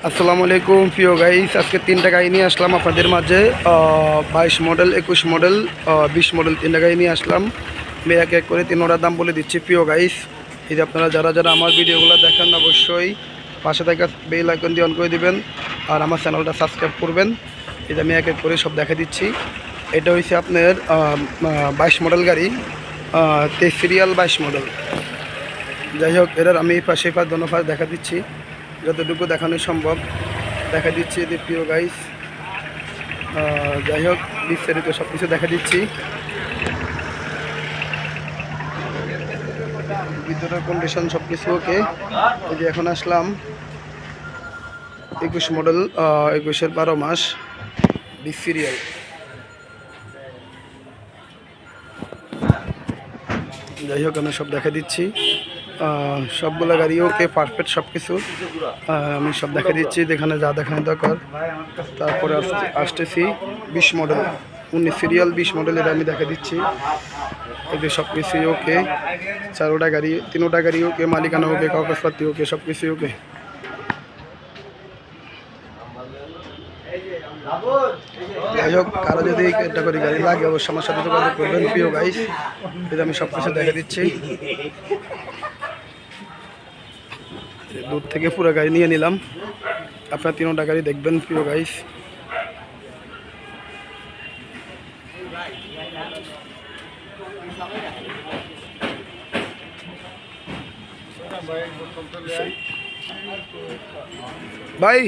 আসসালামু আলাইকুম প্রিয় গাইস, আজকে তিনটা গাড়ি নিয়ে আসলাম আপনাদের মাঝে। 22 মডেল, 21 মডেল, 20 মডেল তিনটা গাড়ি নিয়ে আসলাম। আমি এক এক করে তিনোটার দাম বলে দিচ্ছি প্রিয় গাইস। এই যে আপনারা যারা যারা আমার ভিডিওগুলো দেখেন অবশ্যই পাশে থাকা বেল আইকন দিয়ে অন করে দিবেন আর আমার চ্যানেলটা সাবস্ক্রাইব করবেন। এই যে আমি এক এক করে সব দেখা দিচ্ছি। এটা হচ্ছে আপনার 22 মডেল গাড়ি, 23 সিরিয়াল 22 মডেল। যাই হোক, এটার আমি পাশে দোনো পাশ দেখা দিচ্ছি, যতটুকু দেখানো সম্ভব দেখা দিচ্ছি। যে প্রিয় গাইস, যাই হোক বিস্তারিত সব কিছু দেখা দিচ্ছি। ভিতরের কন্ডিশন সব কিছু ওকে। এই যে এখন আসলাম 21 মডেল, 21-এর 12 মাস 20 সিরিয়াল। যাই হোক আমি সব দেখা দিচ্ছি, সবগুলো গাড়ি ওকে পারফেক্ট সব কিছু আমি সব দেখা দিচ্ছি যেখানে যা দেখানো দরকার। তারপরে আসতেছি 20 মডেল, 19 সিরিয়াল 20 মডেল, এটা আমি দেখা দিচ্ছি। এদের সব কিছুই ওকে, চারোটা গাড়ি তিনোটা গাড়ি ওকে, মালিকানা ওকে, কাগজপাতি ওকে, সব কিছুই ওকে। যাই হোক, কারো যদি একটা করে গাড়ি লাগে অবশ্যই আমার সাথে যোগাযোগ করবেন প্রিয় গাইস। এটা আমি সব কিছু দেখা দিচ্ছি। দূর থেকে পুরো গাড়ি নিয়ে নিলাম, আপনার তিনোটা গাড়ি দেখবেন প্রিয় গাইস। ভাই